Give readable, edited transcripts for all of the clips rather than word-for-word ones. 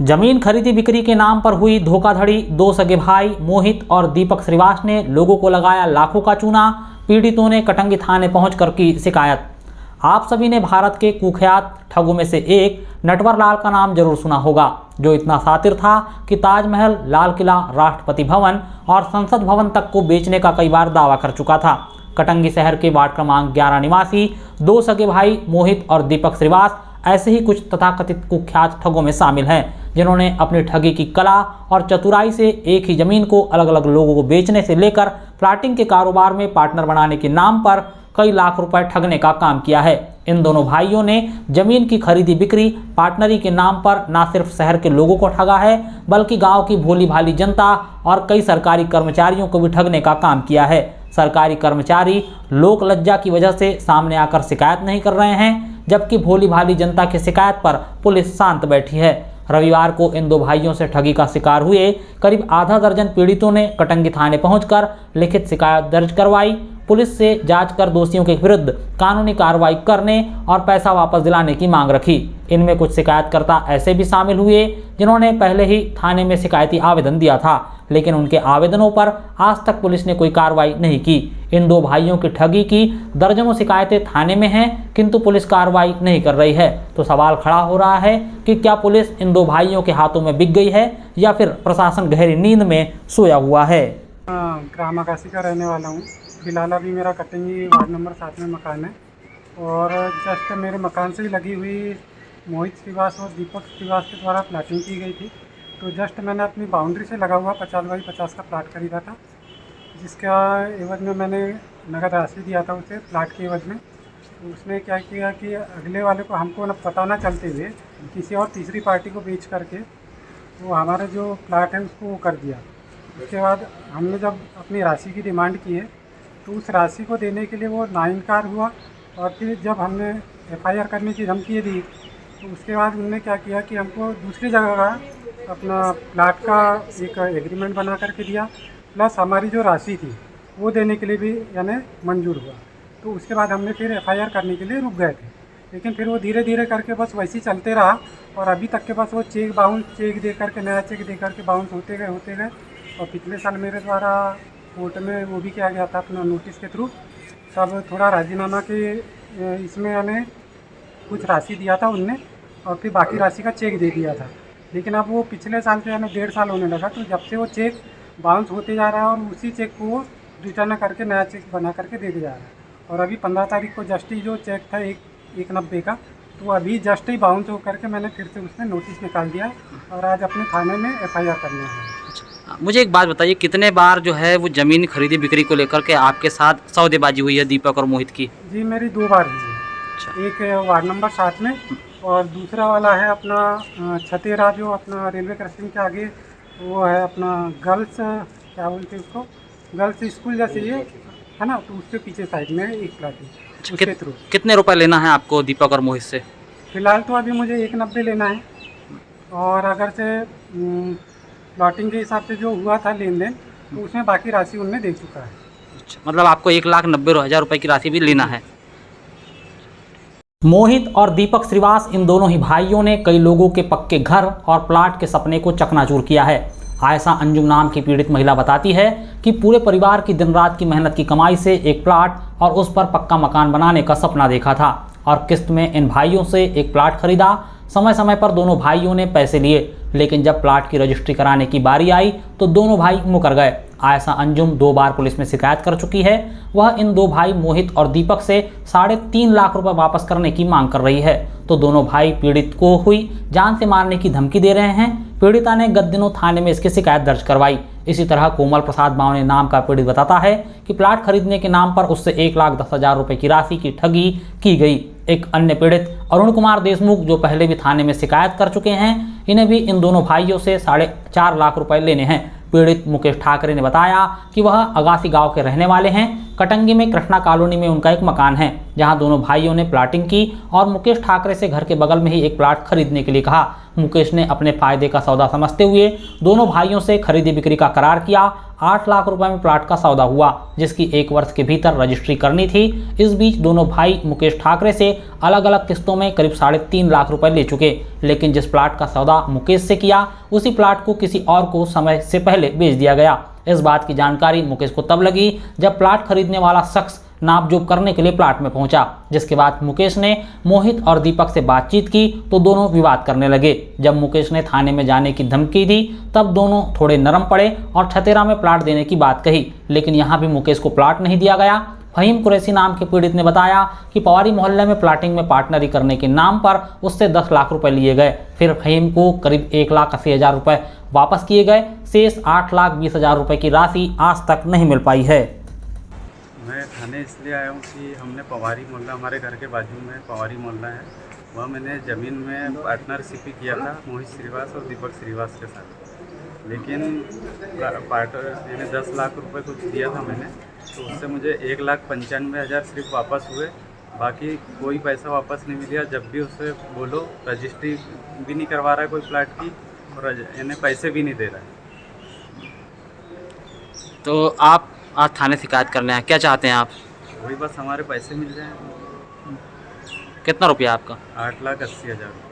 जमीन खरीदी बिक्री के नाम पर हुई धोखाधड़ी। दो सगे भाई मोहित और दीपक श्रीवास ने लोगों को लगाया लाखों का चूना। पीड़ितों ने कटंगी थाने पहुंचकर की शिकायत। आप सभी ने भारत के कुख्यात ठगों में से एक नटवरलाल का नाम जरूर सुना होगा, जो इतना शातिर था कि ताजमहल, लाल किला, राष्ट्रपति भवन और संसद भवन तक को बेचने का कई बार दावा कर चुका था। कटंगी शहर के वार्ड क्रमांक 11 निवासी दो सगे भाई मोहित और दीपक श्रीवास ऐसे ही कुछ तथाकथित कुख्यात ठगों में शामिल हैं, जिन्होंने अपनी ठगी की कला और चतुराई से एक ही जमीन को अलग अलग लोगों को बेचने से लेकर प्लाटिंग के कारोबार में पार्टनर बनाने के नाम पर कई लाख रुपए ठगने का काम किया है। इन दोनों भाइयों ने जमीन की खरीदी बिक्री पार्टनरी के नाम पर न सिर्फ शहर के लोगों को ठगा है, बल्कि गांव की भोली भाली जनता और कई सरकारी कर्मचारियों को भी ठगने का काम किया है। सरकारी कर्मचारी लोक लज्जा की वजह से सामने आकर शिकायत नहीं कर रहे हैं, जबकि भोली भाली जनता की शिकायत पर पुलिस शांत बैठी है। रविवार को इन दो भाइयों से ठगी का शिकार हुए करीब आधा दर्जन पीड़ितों ने कटंगी थाने पहुंचकर लिखित शिकायत दर्ज करवाई। पुलिस से जांच कर दोषियों के विरुद्ध कानूनी कार्रवाई करने और पैसा वापस दिलाने की मांग रखी। इनमें कुछ शिकायतकर्ता ऐसे भी शामिल हुए जिन्होंने पहले ही थाने में शिकायती आवेदन दिया था, लेकिन उनके आवेदनों पर आज तक पुलिस ने कोई कार्रवाई नहीं की। इन दो भाइयों की ठगी की दर्जनों शिकायतें थाने में हैं, किंतु पुलिस कार्रवाई नहीं कर रही है। तो सवाल खड़ा हो रहा है कि क्या पुलिस इन दो भाइयों के हाथों में बिक गई है या फिर प्रशासन गहरी नींद में सोया हुआ है। ग्राम आकाशी का रहने वाला हूँ। फिलहाल अभी मेरा कटंगी वार्ड नंबर 7 में मकान है और जस्ट मेरे मकान से ही लगी हुई मोहित श्रीवास और दीपक श्रीवास के द्वारा प्लाटिंग की गई थी। तो जस्ट मैंने अपनी बाउंड्री से लगा हुआ 50 बाई 50 का प्लाट खरीदा था, जिसका एवज में मैंने नगद राशि दिया था उसे प्लाट के एवज में। तो उसने क्या किया कि अगले वाले को हमको न पता ना चलते हुए किसी और तीसरी पार्टी को बेच करके वो हमारा जो प्लाट है उसको वो कर दिया। उसके बाद हमने जब अपनी राशि की डिमांड की है तो उस राशि को देने के लिए वो नाइंकार हुआ और फिर जब हमने FIR करने की धमकी दी तो उसके बाद उन्होंने क्या किया कि हमको दूसरी जगह का अपना प्लाट का एक एग्रीमेंट बना करके दिया, प्लस हमारी जो राशि थी वो देने के लिए भी यानी मंजूर हुआ। तो उसके बाद हमने फिर FIR करने के लिए रुक गए थे, लेकिन फिर वो धीरे धीरे करके बस वैसे ही चलते रहा और अभी तक के बस वो चेक दे करके नया चेक दे करके बाउंस होते गए। और पिछले साल मेरे द्वारा कोर्ट में वो भी किया गया था अपना नोटिस के थ्रू, सब थोड़ा राजीनामा के इसमें यानी कुछ राशि दिया था उनने और फिर बाकी राशि का चेक दे दिया था। लेकिन अब वो पिछले साल से यानी 1.5 साल होने लगा, तो जब से वो चेक बाउंस होते जा रहा है और उसी चेक को वो रिटर्न करके नया चेक बना करके दे दिया जा रहा है। और अभी 15 तारीख को जस्ट ही जो चेक था 190 का, तो अभी जस्ट ही बाउंस होकर के मैंने फिर से उसमें नोटिस निकाल दिया और आज अपने थाने में FIR करने है। मुझे एक बात बताइए, कितने बार जो है वो ज़मीन खरीदी बिक्री को लेकर के आपके साथ सौदेबाजी हुई है दीपक और मोहित की? जी मेरी 2 बार हुई है। एक वार्ड नंबर 7 में और दूसरा वाला है अपना छतेरा, जो अपना रेलवे क्रॉसिंग के आगे वो है अपना गर्ल्स, क्या बोलते हैं उसको, गर्ल्स स्कूल जैसे ये है ना, तो उसके पीछे साइड में एक प्लाट उसके थ्रू। कितने रुपए लेना है आपको दीपक और मोहित से? फिलहाल तो अभी मुझे 190 लेना है और अगर से प्लॉटिंग के हिसाब से जो हुआ था लेन देन तो उसमें बाकी राशि उनने दे चुका है। अच्छा, मतलब आपको 1,90,000 रुपए की राशि भी लेना है। मोहित और दीपक श्रीवास इन दोनों ही भाइयों ने कई लोगों के पक्के घर और प्लाट के सपने को चकनाचूर किया है। आयशा अंजुम नाम की पीड़ित महिला बताती है कि पूरे परिवार की दिन रात की मेहनत की कमाई से एक प्लाट और उस पर पक्का मकान बनाने का सपना देखा था और किस्त में इन भाइयों से एक प्लाट खरीदा। समय समय पर दोनों भाइयों ने पैसे लिए, लेकिन जब प्लाट की रजिस्ट्री कराने की बारी आई तो दोनों भाई मुकर गए। आयशा अंजुम 2 बार पुलिस में शिकायत कर चुकी है। वह इन दो भाई मोहित और दीपक से 3.5 लाख रुपए वापस करने की मांग कर रही है। तो दोनों भाई पीड़ित को हुई जान से मारने की धमकी दे रहे हैं। पीड़िता ने गत दिनों थाने में इसकी शिकायत दर्ज करवाई। इसी तरह कोमल प्रसाद बावने नाम का पीड़ित बताता है कि प्लाट खरीदने के नाम पर उससे 1,10,000 रुपए की राशि की ठगी की गई। एक अन्य पीड़ित अरुण कुमार देशमुख, जो पहले भी थाने में शिकायत कर चुके हैं, इन्हें भी इन दोनों भाइयों से 4.5 लाख रुपए लेने हैं। पीड़ित मुकेश ठाकरे ने बताया कि वह अगासी गांव के रहने वाले हैं। कटंगी में कृष्णा कॉलोनी में उनका एक मकान है, जहां दोनों भाइयों ने प्लाटिंग की और मुकेश ठाकरे से घर के बगल में ही एक प्लाट खरीदने के लिए कहा। मुकेश ने अपने फायदे का सौदा समझते हुए दोनों भाइयों से खरीदी बिक्री का करार किया। 8 लाख रुपए में प्लाट का सौदा हुआ, जिसकी 1 वर्ष के भीतर रजिस्ट्री करनी थी। इस बीच दोनों भाई मुकेश ठाकरे से अलग अलग किस्तों में करीब 3.5 लाख रुपए ले चुके, लेकिन जिस प्लाट का सौदा मुकेश से किया उसी प्लाट को किसी और को समय से पहले बेच दिया गया। इस बात की जानकारी मुकेश को तब लगी जब प्लाट खरीदने वाला शख्स नापजोख करने के लिए प्लाट में पहुंचा, जिसके बाद मुकेश ने मोहित और दीपक से बातचीत की तो दोनों विवाद करने लगे। जब मुकेश ने थाने में जाने की धमकी दी तब दोनों थोड़े नरम पड़े और छतेरा में प्लाट देने की बात कही, लेकिन यहां भी मुकेश को प्लाट नहीं दिया गया। फहीम कुरैशी नाम के पीड़ित ने बताया कि पवारी मोहल्ले में प्लाटिंग में पार्टनरी करने के नाम पर उससे 10 लाख रुपए लिए गए। फिर फहीम को करीब 1,80,000 रुपए वापस किए गए। शेष 8,20,000 रुपए की राशि आज तक नहीं मिल पाई है। मैं थाने इसलिए आया हूँ कि हमने पवारी मोहल्ला, हमारे घर के बाजू में पवारी मोहल्ला है, वह मैंने ज़मीन में पार्टनरशिप ही किया था मोहित श्रीवास और दीपक श्रीवास के साथ। लेकिन पार्टनर यानी 10 लाख रुपए कुछ दिया था मैंने, तो उससे मुझे 1,95,000 सिर्फ वापस हुए, बाकी कोई पैसा वापस नहीं मिला। जब भी उससे बोलो रजिस्ट्री भी नहीं करवा रहा है कोई प्लाट की, और यानी पैसे भी नहीं दे रहा है। तो आप आज थाने शिकायत करने हैं, क्या चाहते हैं आप? वही बस हमारे पैसे मिल जाएँ। कितना रुपया आपका? 8,80,000।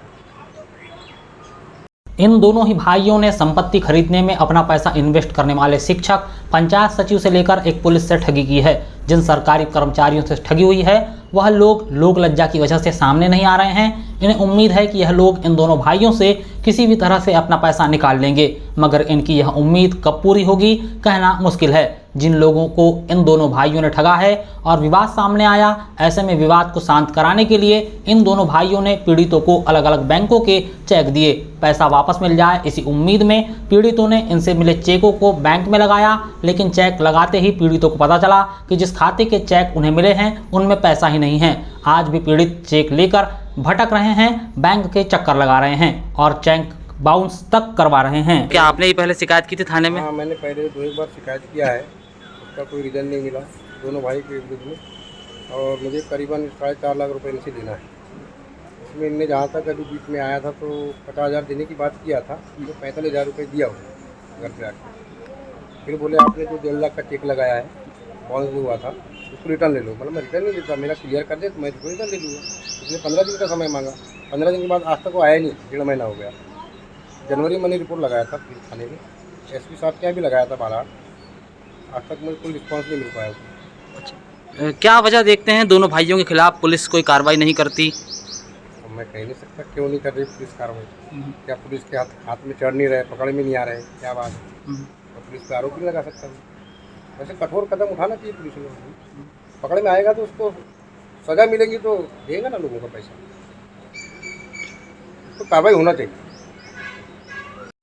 इन दोनों ही भाइयों ने संपत्ति खरीदने में अपना पैसा इन्वेस्ट करने वाले शिक्षक, पंचायत सचिव से लेकर एक पुलिस से ठगी की है। जिन सरकारी कर्मचारियों से ठगी हुई है वह लोग लज्जा की वजह से सामने नहीं आ रहे हैं। इन्हें उम्मीद है कि यह लोग इन दोनों भाइयों से किसी भी तरह से अपना पैसा निकाल लेंगे, मगर इनकी यह उम्मीद कब पूरी होगी कहना मुश्किल है। जिन लोगों को इन दोनों भाइयों ने ठगा है और विवाद सामने आया, ऐसे में विवाद को शांत कराने के लिए इन दोनों भाइयों ने पीड़ितों को अलग अलग बैंकों के चेक दिए। पैसा वापस मिल जाए इसी उम्मीद में पीड़ितों ने इनसे मिले चेकों को बैंक में लगाया, लेकिन चेक लगाते ही पीड़ितों को पता चला कि जिस खाते के चेक उन्हें मिले हैं उनमें पैसा ही नहीं है। आज भी पीड़ित चेक लेकर भटक रहे हैं, बैंक के चक्कर लगा रहे हैं और चेक बाउंस तक करवा रहे हैं। क्या आपने ही पहले शिकायत की थी थाने में? हाँ, मैंने पहले 2-1 बार शिकायत किया है, उसका कोई रिजल्ट नहीं मिला दोनों भाई के विरुद्ध में, और मुझे करीबन 4.5 लाख रुपए इनसे देना है। इसमें इनने जहाँ तक अभी बीच में आया था तो 50,000 देने की बात किया था, तो 45,000 रुपये दिया उन्होंने घर पे आके। फिर बोले आपने जो 1.5 लाख का चेक लगाया है, बाउंस हुआ था, उसको रिटर्न ले लो। मतलब मैं रिटर्न नहीं देता, मेरा क्लियर कर दे तो मैं इसको रिटर्न दे दूँगा। इसलिए 15 दिन का समय मांगा। 15 दिन के बाद आज तक वो आया नहीं, 1.5 महीना हो गया। जनवरी मैंने रिपोर्ट लगाया था पुलिस थाने में, एसपी साहब के यहाँ भी लगाया था बारह, आज तक मुझे कोई रिस्पॉन्स नहीं मिल पाया उसको। अच्छा, क्या वजह देखते हैं दोनों भाइयों के खिलाफ पुलिस कोई कार्रवाई नहीं करती? अब मैं कह नहीं सकता क्यों नहीं कर रही पुलिस कार्रवाई। क्या पुलिस के हाथ में चढ़ नहीं रहे, पकड़ में नहीं आ रहे, क्या बात है? तो पुलिस पे आरोप नहीं लगा सकता हूँ। वैसे कठोर कदम उठाना चाहिए पुलिस को। पकड़ में आएगा तो उसको सजा मिलेगी तो देगा ना लोगों का पैसा, तो कार्रवाई होना चाहिए।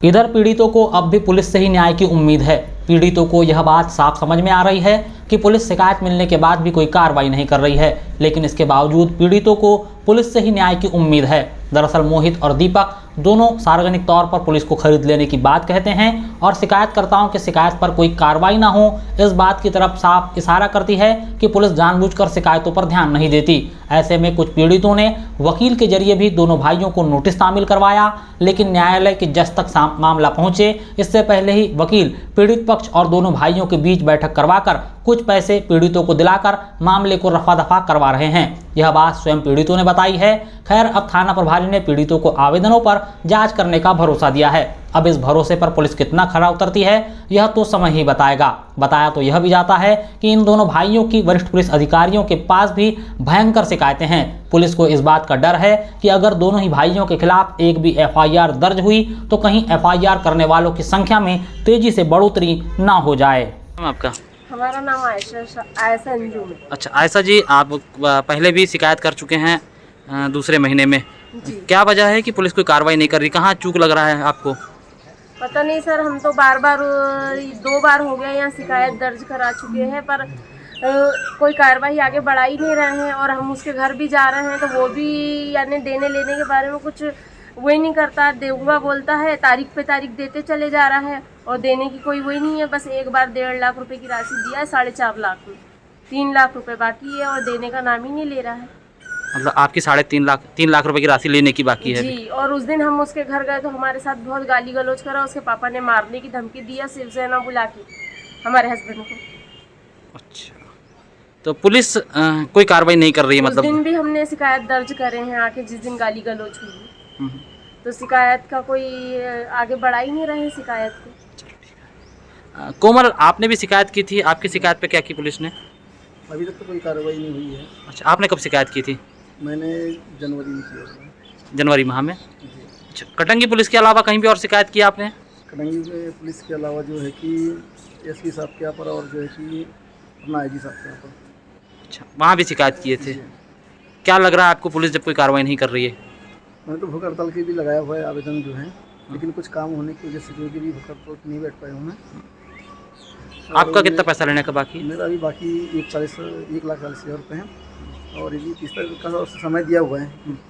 इधर पीड़ितों को अब भी पुलिस से ही न्याय की उम्मीद है। पीड़ितों को यह बात साफ समझ में आ रही है कि पुलिस शिकायत मिलने के बाद भी कोई कार्रवाई नहीं कर रही है, लेकिन इसके बावजूद पीड़ितों को पुलिस से ही न्याय की उम्मीद है। दरअसल मोहित और दीपक दोनों सार्वजनिक तौर पर पुलिस को खरीद लेने की बात कहते हैं और शिकायतकर्ताओं की शिकायत पर कोई कार्रवाई ना हो इस बात की तरफ साफ इशारा करती है कि पुलिस जानबूझकर शिकायतों पर ध्यान नहीं देती। ऐसे में कुछ पीड़ितों ने वकील के जरिए भी दोनों भाइयों को नोटिस तामील करवाया, लेकिन न्यायालय के जज तक मामला पहुंचे इससे पहले ही वकील पीड़ित पक्ष और दोनों भाइयों के बीच बैठक करवाकर कुछ पैसे पीड़ितों को दिलाकर मामले को रफा दफा करवा रहे हैं। यह बात स्वयं पीड़ितों ने बताई है। खैर, अब थाना प्रभारी ने पीड़ितों को आवेदनों पर जांच करने का भरोसा दिया है। अब इस भरोसे पर पुलिस कितना खरा उतरती है यह तो समय ही बताएगा। बताया तो यह भी जाता है कि इन दोनों भाइयों की वरिष्ठ पुलिस अधिकारियों के पास भी भयंकर शिकायतें हैं। पुलिस को इस बात का डर है कि अगर दोनों ही भाइयों के खिलाफ एक भी एफआईआर दर्ज हुई तो कहीं एफआईआर करने वालों की संख्या में तेजी से बढ़ोतरी ना हो जाए। आपका? हमारा नाम आयशा अंजुम है। अच्छा आयशा जी, आप पहले भी शिकायत कर चुके हैं दूसरे महीने में, क्या वजह है कि पुलिस कोई कार्रवाई नहीं कर रही? कहाँ चूक लग रहा है आपको? पता नहीं सर, हम तो बार 2 बार हो गया यहाँ शिकायत दर्ज करा चुके हैं, पर कोई कार्रवाई आगे बढ़ा ही नहीं रहे हैं। और हम उसके घर भी जा रहे हैं तो वो भी यानी देने लेने के बारे में कुछ वही नहीं करता, देऊंगा बोलता है, तारीख पे तारीख देते चले जा रहा है और देने की कोई वही नहीं है। बस एक बार 1.5 लाख रुपए की राशि दिया है 4.5 लाख में। 3 लाख रुपए बाकी है और देने का नाम ही नहीं ले रहा है। मतलब आपकी 3.5 लाख रुपए की राशि लेने की बाकी है अभी। जी, और उस दिन हम उसके घर गए तो हमारे साथ बहुत गाली गलौज करा, उसके पापा ने मारने की धमकी दिया शिवसेना बुला के हमारे हस्बैंड को। अच्छा, तो पुलिस कोई कार्रवाई नहीं कर रही है उस मतलब? दिन भी हमने शिकायत दर्ज करे हैं आके, जिस दिन गाली गलौज हुई, हम्म, तो शिकायत का कोई आगे बढ़ा ही नहीं रहे शिकायत को। कोमल, आपने भी शिकायत की थी, आपकी शिकायत पे क्या की पुलिस ने? अभी तक तो कोई कार्रवाई नहीं हुई है। अच्छा, आपने कब शिकायत की थी? मैंने जनवरी में किया था। जनवरी माह में। जी। अच्छा, कटंगी पुलिस के अलावा कहीं भी और शिकायत की आपने? कटंगी में पुलिस के अलावा जो है कि एसपी साहब के यहाँ पर और जो है कि अपना आईजी साहब के यहाँ पर। अच्छा, वहाँ भी शिकायत किए थे। क्या लग रहा है आपको पुलिस जब कोई कार्रवाई नहीं कर रही है? मैंने तो भूख हड़ताल की भी लगाया हुआ है आवेदन जो है, लेकिन कुछ काम होने की वजह से जो है कि भी भूख हड़ताल नहीं बैठ पाया हूँ मैं। आपका कितना पैसा लेने का बाकी है? मेरा अभी बाकी 1,40,000 रुपये हैं और यदि 30 तक का समय दिया हुआ है,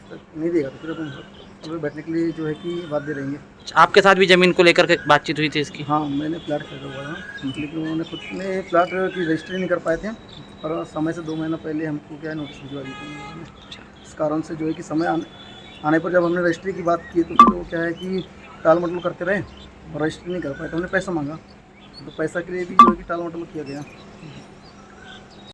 तक नहीं देगा तो फिर अपन बैठने के लिए जो है कि बाध्य रहेंगे। अच्छा, आपके साथ भी ज़मीन को लेकर के बातचीत हुई थी इसकी? हाँ, मैंने प्लाट खरीदा हुआ था, लेकिन उन्होंने खुद ने प्लाट की रजिस्ट्री नहीं कर पाए थे और समय से 2 महीना पहले हमको क्या है नोटिस भिजवा दी थी उन्होंने। इस कारण से जो है कि समय आने पर जब हमने रजिस्ट्री की बात की तो फिर वो क्या है कि टाल मटोल करते रहे और रजिस्ट्री नहीं कर पाए, तो हमने पैसा मांगा, तो पैसा के लिए भी जो है कि टाल मटोल किया गया।